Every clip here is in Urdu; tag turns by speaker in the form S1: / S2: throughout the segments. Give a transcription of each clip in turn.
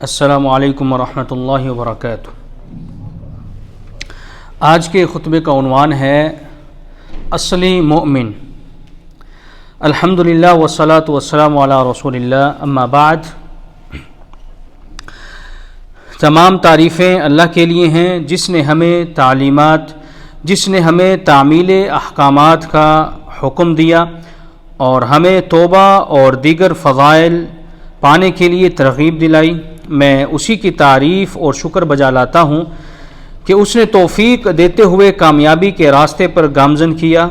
S1: السلام علیکم ورحمۃ اللہ وبرکاتہ۔ آج کے خطبے کا عنوان ہے اصلی مومن۔ الحمدللہ والصلاۃ والسلام علی رسول اللہ، اما بعد۔ تمام تعریفیں اللہ کے لیے ہیں جس نے ہمیں تعمیل احکامات کا حکم دیا اور ہمیں توبہ اور دیگر فضائل پانے کے لیے ترغیب دلائی۔ میں اسی کی تعریف اور شکر بجا لاتا ہوں کہ اس نے توفیق دیتے ہوئے کامیابی کے راستے پر گامزن کیا۔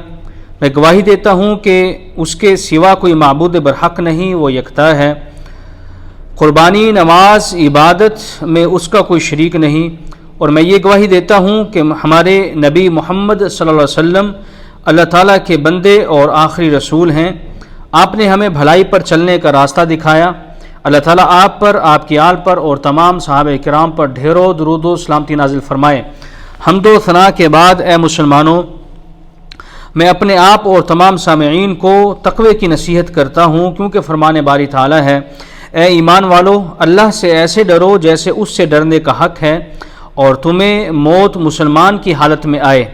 S1: میں گواہی دیتا ہوں کہ اس کے سوا کوئی معبود برحق نہیں، وہ یکتا ہے۔ قربانی، نماز، عبادت میں اس کا کوئی شریک نہیں، اور میں یہ گواہی دیتا ہوں کہ ہمارے نبی محمد صلی اللہ علیہ وسلم اللہ تعالیٰ کے بندے اور آخری رسول ہیں۔ آپ نے ہمیں بھلائی پر چلنے کا راستہ دکھایا۔ اللہ تعالیٰ آپ پر، آپ کی آل پر اور تمام صحابہ کرام پر ڈھیروں درود و سلامتی نازل فرمائے۔ حمد و ثنا کے بعد اے مسلمانوں، میں اپنے آپ اور تمام سامعین کو تقوی کی نصیحت کرتا ہوں، کیونکہ فرمان باری تعالیٰ ہے، اے ایمان والو، اللہ سے ایسے ڈرو جیسے اس سے ڈرنے کا حق ہے، اور تمہیں موت مسلمان کی حالت میں آئے۔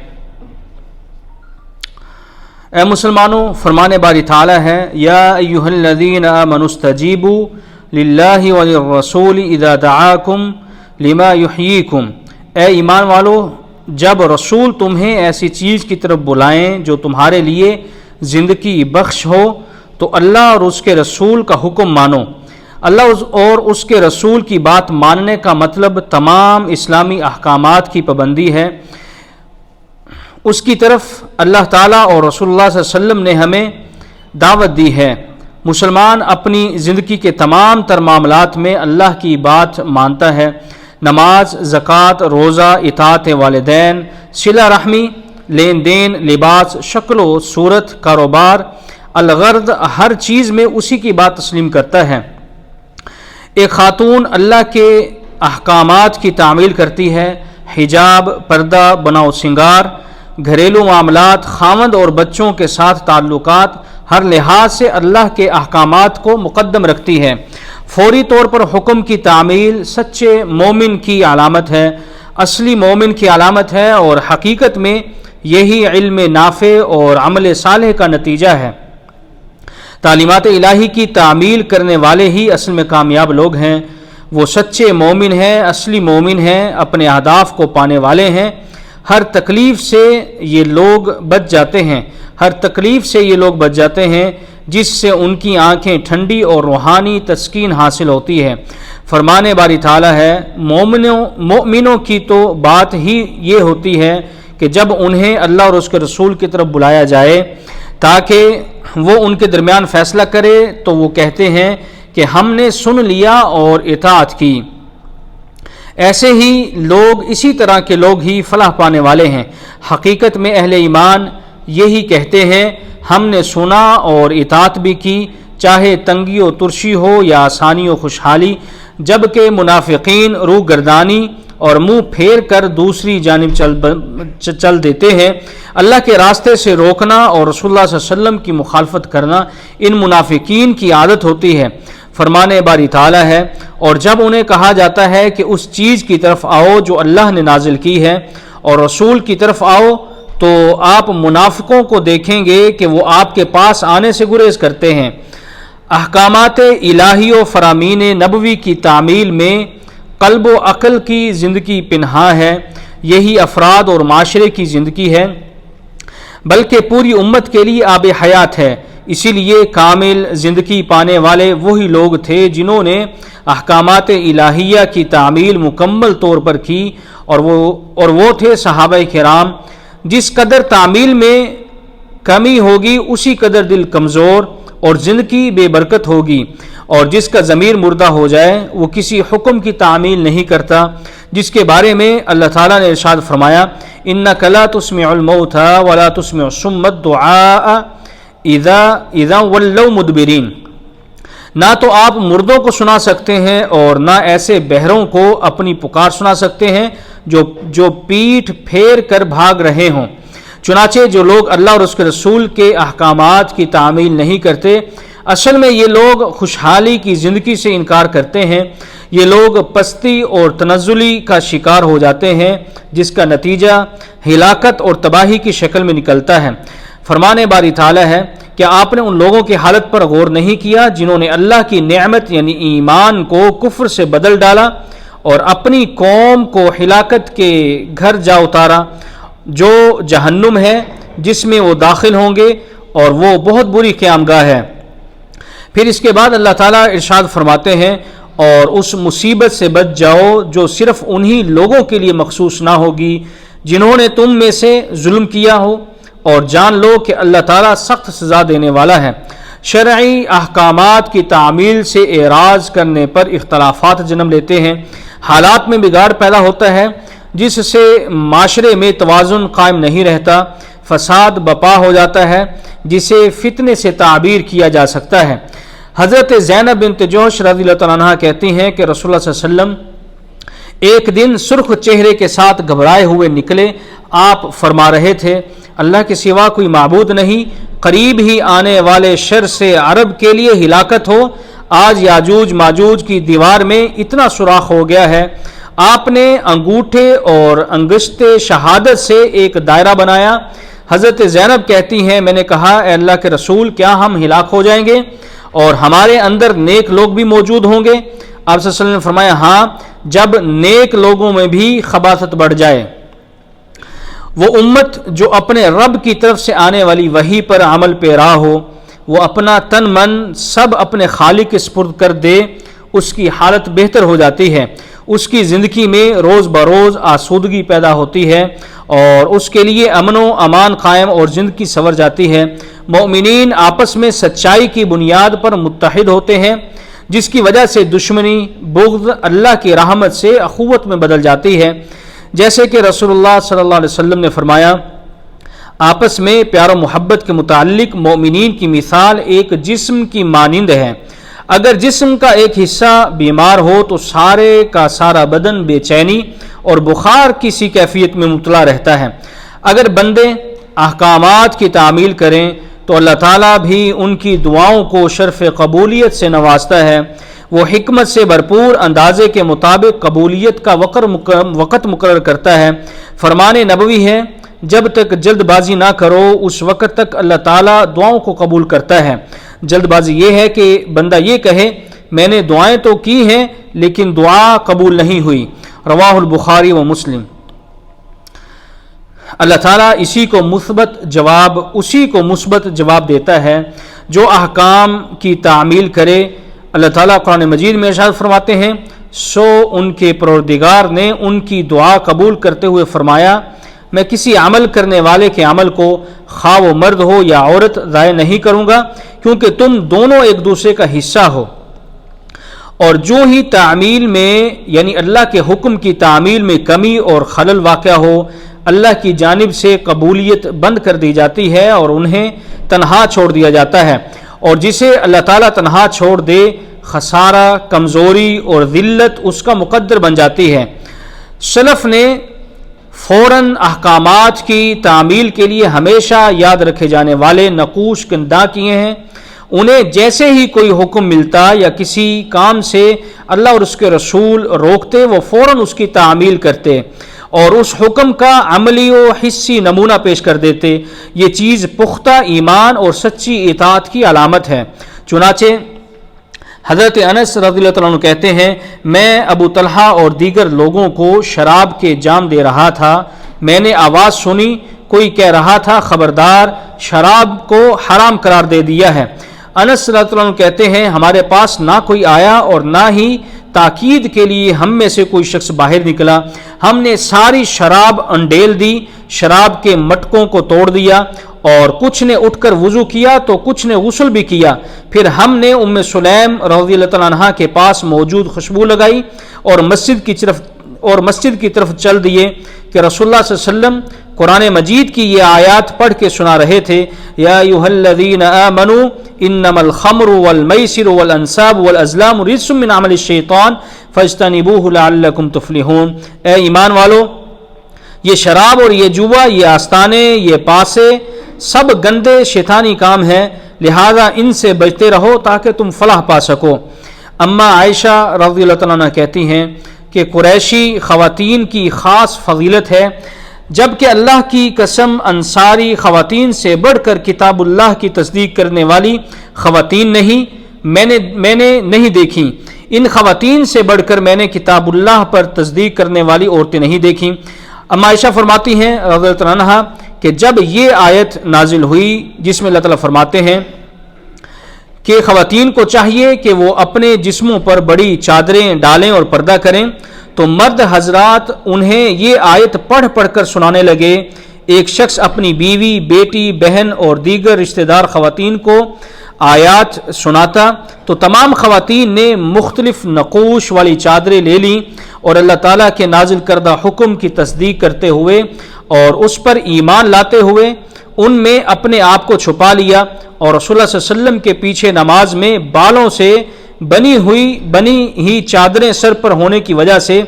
S1: اے مسلمانوں، فرمان باری تعالیٰ ہے، یا ایھا الذین آمنوا استجیبوا للہ وللرسول اذا دعاکم لما یحییکم۔ اے ایمان والو، جب رسول تمہیں ایسی چیز کی طرف بلائیں جو تمہارے لیے زندگی بخش ہو تو اللہ اور اس کے رسول کا حکم مانو۔ اللہ اور اس کے رسول کی بات ماننے کا مطلب تمام اسلامی احکامات کی پابندی ہے۔ اس کی طرف اللہ تعالیٰ اور رسول اللہ صلی اللہ علیہ وسلم نے ہمیں دعوت دی ہے۔ مسلمان اپنی زندگی کے تمام تر معاملات میں اللہ کی بات مانتا ہے۔ نماز، زکوٰۃ، روزہ، اطاعت والدین، صلہ رحمی، لین دین، لباس، شکل و صورت، کاروبار، الغرض ہر چیز میں اسی کی بات تسلیم کرتا ہے۔ ایک خاتون اللہ کے احکامات کی تعمیل کرتی ہے۔ حجاب، پردہ، بناؤ سنگار، گھریلو معاملات، خاوند اور بچوں کے ساتھ تعلقات، ہر لحاظ سے اللہ کے احکامات کو مقدم رکھتی ہے۔ فوری طور پر حکم کی تعمیل سچے مومن کی علامت ہے، اصلی مومن کی علامت ہے، اور حقیقت میں یہی علم نافع اور عمل صالح کا نتیجہ ہے۔ تعلیمات الہی کی تعمیل کرنے والے ہی اصل میں کامیاب لوگ ہیں۔ وہ سچے مومن ہیں، اصلی مومن ہیں، اپنے اہداف کو پانے والے ہیں۔ ہر تکلیف سے یہ لوگ بچ جاتے ہیں جس سے ان کی آنکھیں ٹھنڈی اور روحانی تسکین حاصل ہوتی ہے۔ فرمان باری تعالیٰ ہے، مومنوں کی تو بات ہی یہ ہوتی ہے کہ جب انہیں اللہ اور اس کے رسول کی طرف بلایا جائے تاکہ وہ ان کے درمیان فیصلہ کرے تو وہ کہتے ہیں کہ ہم نے سن لیا اور اطاعت کی۔ ایسے ہی لوگ، اسی طرح کے لوگ ہی فلاح پانے والے ہیں۔ حقیقت میں اہل ایمان یہی کہتے ہیں، ہم نے سنا اور اطاعت بھی کی، چاہے تنگی و ترشی ہو یا آسانی و خوشحالی، جبکہ منافقین روح گردانی اور منہ پھیر کر دوسری جانب چل دیتے ہیں۔ اللہ کے راستے سے روکنا اور رسول اللہ صلی اللہ علیہ وسلم کی مخالفت کرنا ان منافقین کی عادت ہوتی ہے۔ فرمان باری تعالیٰ ہے، اور جب انہیں کہا جاتا ہے کہ اس چیز کی طرف آؤ جو اللہ نے نازل کی ہے اور رسول کی طرف آؤ، تو آپ منافقوں کو دیکھیں گے کہ وہ آپ کے پاس آنے سے گریز کرتے ہیں۔ احکامات الہی و فرامین نبوی کی تعمیل میں قلب و عقل کی زندگی پنہاں ہے۔ یہی افراد اور معاشرے کی زندگی ہے، بلکہ پوری امت کے لیے آب حیات ہے۔ اسی لیے کامل زندگی پانے والے وہی لوگ تھے جنہوں نے احکامات الہیہ کی تعمیل مکمل طور پر کی، اور وہ تھے صحابہ کرام۔ جس قدر تعمیل میں کمی ہوگی اسی قدر دل کمزور اور زندگی بے برکت ہوگی، اور جس کا ضمیر مردہ ہو جائے وہ کسی حکم کی تعمیل نہیں کرتا، جس کے بارے میں اللہ تعالیٰ نے ارشاد فرمایا، اِنَّكَ لَا تُسْمِعُ الْمَوْتَىٰ وَلَا تُسْمِعُ الصُّمَّ الدُّعَاءَ اِذَا وَلَّوْا مُدْبِرِينَ۔ نہ تو آپ مردوں کو سنا سکتے ہیں اور نہ ایسے بہروں کو اپنی پکار سنا سکتے ہیں جو پیٹھ پھیر کر بھاگ رہے ہوں۔ چنانچہ جو لوگ اللہ اور اس کے رسول کے احکامات کی تعمیل نہیں کرتے، اصل میں یہ لوگ خوشحالی کی زندگی سے انکار کرتے ہیں، یہ لوگ پستی اور تنزلی کا شکار ہو جاتے ہیں، جس کا نتیجہ ہلاکت اور تباہی کی شکل میں نکلتا ہے۔ فرمان باری تعالیٰ ہے کہ آپ نے ان لوگوں کی حالت پر غور نہیں کیا جنہوں نے اللہ کی نعمت یعنی ایمان کو کفر سے بدل ڈالا اور اپنی قوم کو ہلاکت کے گھر جا اتارا، جو جہنم ہے جس میں وہ داخل ہوں گے، اور وہ بہت بری قیامگاہ ہے۔ پھر اس کے بعد اللہ تعالیٰ ارشاد فرماتے ہیں، اور اس مصیبت سے بچ جاؤ جو صرف انہی لوگوں کے لیے مخصوص نہ ہوگی جنہوں نے تم میں سے ظلم کیا ہو، اور جان لو کہ اللہ تعالیٰ سخت سزا دینے والا ہے۔ شرعی احکامات کی تعمیل سے اعراض کرنے پر اختلافات جنم لیتے ہیں، حالات میں بگاڑ پیدا ہوتا ہے جس سے معاشرے میں توازن قائم نہیں رہتا، فساد بپا ہو جاتا ہے جسے فتنے سے تعبیر کیا جا سکتا ہے۔ حضرت زینب بنت جوش رضی اللہ تعالیٰ عنہ کہتی ہیں کہ رسول اللہ صلی اللہ علیہ وسلم ایک دن سرخ چہرے کے ساتھ گھبرائے ہوئے نکلے، آپ فرما رہے تھے، اللہ کے سوا کوئی معبود نہیں، قریب ہی آنے والے شر سے عرب کے لیے ہلاکت ہو، آج یاجوج ماجوج کی دیوار میں اتنا سوراخ ہو گیا ہے۔ آپ نے انگوٹھے اور انگشتے شہادت سے ایک دائرہ بنایا۔ حضرت زینب کہتی ہیں، میں نے کہا اے اللہ کے رسول، کیا ہم ہلاک ہو جائیں گے اور ہمارے اندر نیک لوگ بھی موجود ہوں گے؟ آپ صلی اللہ علیہ وسلم نے فرمایا، ہاں، جب نیک لوگوں میں بھی خباثت بڑھ جائے۔ وہ امت جو اپنے رب کی طرف سے آنے والی وحی پر عمل پیرا ہو، وہ اپنا تن من سب اپنے خالق کے سپرد کر دے، اس کی حالت بہتر ہو جاتی ہے، اس کی زندگی میں روز بروز آسودگی پیدا ہوتی ہے اور اس کے لیے امن و امان قائم اور زندگی سنور جاتی ہے۔ مومنین آپس میں سچائی کی بنیاد پر متحد ہوتے ہیں، جس کی وجہ سے دشمنی بغض اللہ کی رحمت سے اخوت میں بدل جاتی ہے۔ جیسے کہ رسول اللہ صلی اللہ علیہ وسلم نے فرمایا، آپس میں پیار و محبت کے متعلق مومنین کی مثال ایک جسم کی مانند ہے، اگر جسم کا ایک حصہ بیمار ہو تو سارے کا سارا بدن بے چینی اور بخار کسی کیفیت میں مبتلا رہتا ہے۔ اگر بندے احکامات کی تعمیل کریں تو اللہ تعالیٰ بھی ان کی دعاؤں کو شرف قبولیت سے نوازتا ہے، وہ حکمت سے بھرپور اندازے کے مطابق قبولیت کا وقت مقرر کرتا ہے۔ فرمان نبوی ہے، جب تک جلد بازی نہ کرو اس وقت تک اللہ تعالیٰ دعاؤں کو قبول کرتا ہے۔ جلد بازی یہ ہے کہ بندہ یہ کہے میں نے دعائیں تو کی ہیں لیکن دعا قبول نہیں ہوئی، رواہ البخاری و مسلم۔ اللہ تعالیٰ اسی کو مثبت جواب دیتا ہے جو احکام کی تعمیل کرے۔ اللہ تعالیٰ قرآن مجید میں ارشاد فرماتے ہیں، سو ان کے پروردگار نے ان کی دعا قبول کرتے ہوئے فرمایا، میں کسی عمل کرنے والے کے عمل کو خواہ وہ مرد ہو یا عورت ضائع نہیں کروں گا، کیونکہ تم دونوں ایک دوسرے کا حصہ ہو، اور جو ہی تعمیل میں یعنی اللہ کے حکم کی تعمیل میں کمی اور خلل واقع ہو، اللہ کی جانب سے قبولیت بند کر دی جاتی ہے اور انہیں تنہا چھوڑ دیا جاتا ہے، اور جسے اللہ تعالیٰ تنہا چھوڑ دے خسارہ، کمزوری اور ذلت اس کا مقدر بن جاتی ہے۔ سلف نے فوراً احکامات کی تعمیل کے لیے ہمیشہ یاد رکھے جانے والے نقوش کندہ کیے ہیں۔ انہیں جیسے ہی کوئی حکم ملتا یا کسی کام سے اللہ اور اس کے رسول روکتے، وہ فوراً اس کی تعمیل کرتے اور اس حکم کا عملی و حسی نمونہ پیش کر دیتے۔ یہ چیز پختہ ایمان اور سچی اطاعت کی علامت ہے۔ چنانچہ حضرت انس رضی اللہ عنہ کہتے ہیں، میں ابو طلحہ اور دیگر لوگوں کو شراب کے جام دے رہا تھا، میں نے آواز سنی، کوئی کہہ رہا تھا خبردار، شراب کو حرام قرار دے دیا ہے۔ انس رضی اللہ عنہ کہتے ہیں، ہمارے پاس نہ کوئی آیا اور نہ ہی تاکید کے لیے ہم میں سے کوئی شخص باہر نکلا، ہم نے ساری شراب انڈیل دی، شراب کے مٹکوں کو توڑ دیا، اور کچھ نے اٹھ کر وضو کیا تو کچھ نے غسل بھی کیا، پھر ہم نے ام سلیم رضی اللہ عنہا کے پاس موجود خوشبو لگائی اور مسجد کی طرف چل دیے کہ رسول اللہ صلی اللہ علیہ وسلم قرآن مجید کی یہ آیات پڑھ کے سنا رہے تھے، یا ایھا الذین آمنوا انما الخمر والمیسر والانصاب والازلام رجس من عمل الشیطان فاجتنبوہ لعلکم تفلحون۔ اے ایمان والو، یہ شراب اور یہ جوا، یہ آستانے، یہ پاسے، سب گندے شیطانی کام ہیں، لہذا ان سے بچتے رہو تاکہ تم فلاح پا سکو۔ اما عائشہ رضی اللہ تعالیٰ عنہ کہتی ہیں کہ قریشی خواتین کی خاص فضیلت ہے، جبکہ اللہ کی قسم انصاری خواتین سے بڑھ کر کتاب اللہ کی تصدیق کرنے والی خواتین میں نے نہیں دیکھیں، ان خواتین سے بڑھ کر میں نے کتاب اللہ پر تصدیق کرنے والی عورتیں نہیں دیکھیں۔ اما عائشہ فرماتی ہیں رضی اللہ عنہا کہ جب یہ آیت نازل ہوئی جس میں اللہ تعالیٰ فرماتے ہیں کہ خواتین کو چاہیے کہ وہ اپنے جسموں پر بڑی چادریں ڈالیں اور پردہ کریں، تو مرد حضرات انہیں یہ آیت پڑھ پڑھ کر سنانے لگے۔ ایک شخص اپنی بیوی، بیٹی، بہن اور دیگر رشتہ دار خواتین کو آیات سناتا تو تمام خواتین نے مختلف نقوش والی چادریں لے لیں اور اللہ تعالیٰ کے نازل کردہ حکم کی تصدیق کرتے ہوئے اور اس پر ایمان لاتے ہوئے ان میں اپنے آپ کو چھپا لیا، اور رسول اللہ صلی اللہ علیہ وسلم کے پیچھے نماز میں بالوں سے بنی ہی چادریں سر پر ہونے کی وجہ سے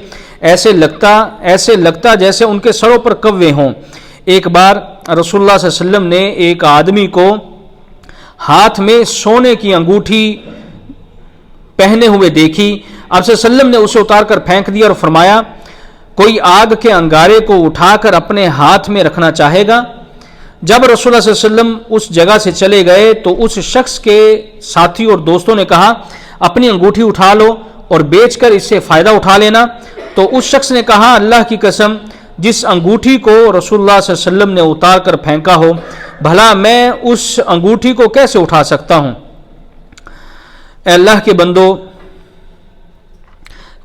S1: ایسے لگتا جیسے ان کے سروں پر کوے ہوں۔ ایک بار رسول اللہ صلی اللہ علیہ وسلم نے ایک آدمی کو ہاتھ میں سونے کی انگوٹھی پہنے ہوئے دیکھی۔ آپ صلی اللہ علیہ وسلم نے اسے اتار کر پھینک دیا اور فرمایا، کوئی آگ کے انگارے کو اٹھا کر اپنے ہاتھ میں رکھنا چاہے گا؟ جب رسول اللہ صلی اللہ علیہ وسلم اس جگہ سے چلے گئے تو اس شخص کے ساتھی اور دوستوں نے کہا، اپنی انگوٹھی اٹھا لو اور بیچ کر اس سے فائدہ اٹھا لینا۔ تو اس شخص نے کہا، اللہ کی قسم، جس انگوٹھی کو رسول اللہ صلی اللہ علیہ وسلم نے اتار کر پھینکا ہو، بھلا میں اس انگوٹھی کو کیسے اٹھا سکتا ہوں؟ اے اللہ کے بندو،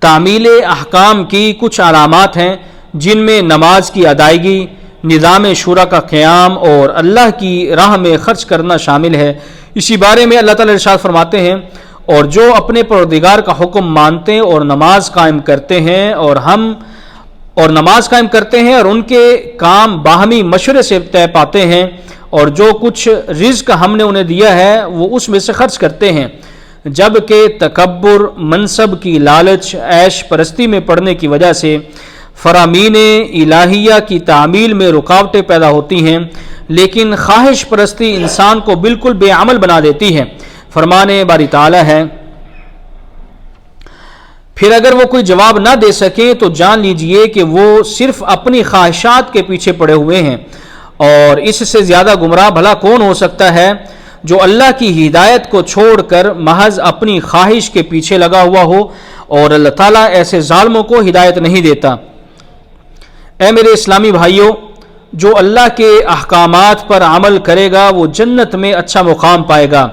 S1: تعمیل احکام کی کچھ علامات ہیں جن میں نماز کی ادائیگی، نظام شورا کا قیام اور اللہ کی راہ میں خرچ کرنا شامل ہے۔ اسی بارے میں اللہ تعالیٰ ارشاد فرماتے ہیں، اور جو اپنے پروردگار کا حکم مانتے اور نماز قائم کرتے ہیں اور ان کے کام باہمی مشورے سے طے پاتے ہیں، اور جو کچھ رزق ہم نے انہیں دیا ہے وہ اس میں سے خرچ کرتے ہیں، جبکہ تکبر، منصب کی لالچ، عیش پرستی میں پڑنے کی وجہ سے فرامین الہیہ کی تعمیل میں رکاوٹیں پیدا ہوتی ہیں، لیکن خواہش پرستی انسان کو بالکل بے عمل بنا دیتی ہے۔ فرمان باری تعالیٰ ہے، پھر اگر وہ کوئی جواب نہ دے سکیں تو جان لیجئے کہ وہ صرف اپنی خواہشات کے پیچھے پڑے ہوئے ہیں، اور اس سے زیادہ گمراہ بھلا کون ہو سکتا ہے جو اللہ کی ہدایت کو چھوڑ کر محض اپنی خواہش کے پیچھے لگا ہوا ہو، اور اللہ تعالیٰ ایسے ظالموں کو ہدایت نہیں دیتا۔ اے میرے اسلامی بھائیوں، جو اللہ کے احکامات پر عمل کرے گا وہ جنت میں اچھا مقام پائے گا،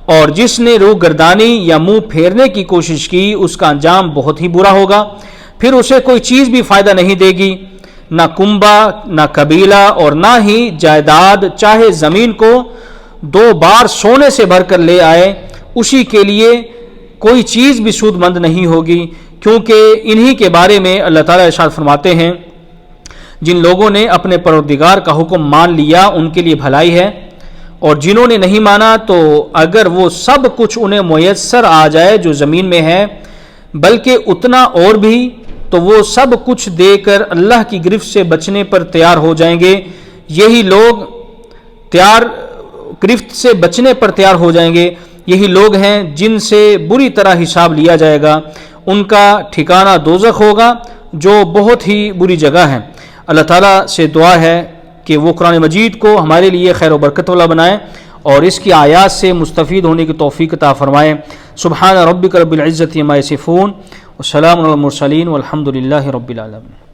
S1: اور جس نے روح گردانی یا منہ پھیرنے کی کوشش کی اس کا انجام بہت ہی برا ہوگا۔ پھر اسے کوئی چیز بھی فائدہ نہیں دے گی، نہ کنبہ، نہ قبیلہ، اور نہ ہی جائیداد، چاہے زمین کو 2 بار سونے سے بھر کر لے آئے، اسی کے لیے کوئی چیز بھی سود مند نہیں ہوگی، کیونکہ انہی کے بارے میں اللہ تعالیٰ ارشاد فرماتے ہیں، جن لوگوں نے اپنے پروردگار کا حکم مان لیا ان کے لیے بھلائی ہے، اور جنہوں نے نہیں مانا تو اگر وہ سب کچھ انہیں میسر آ جائے جو زمین میں ہے، بلکہ اتنا اور بھی، تو وہ سب کچھ دے کر اللہ کی گرفت سے بچنے پر تیار ہو جائیں گے۔ یہی لوگ گرفت سے بچنے پر تیار ہو جائیں گے، یہی لوگ ہیں جن سے بری طرح حساب لیا جائے گا، ان کا ٹھکانہ دوزخ ہوگا جو بہت ہی بری جگہ ہے۔ اللہ تعالیٰ سے دعا ہے کہ وہ قرآن مجید کو ہمارے لیے خیر و برکت والا بنائے اور اس کی آیات سے مستفید ہونے کی توفیق عطا فرمائے۔ سبحان ربک رب العزت عما یصفون، وسلام علی المرسلین والحمد للہ رب العالمین۔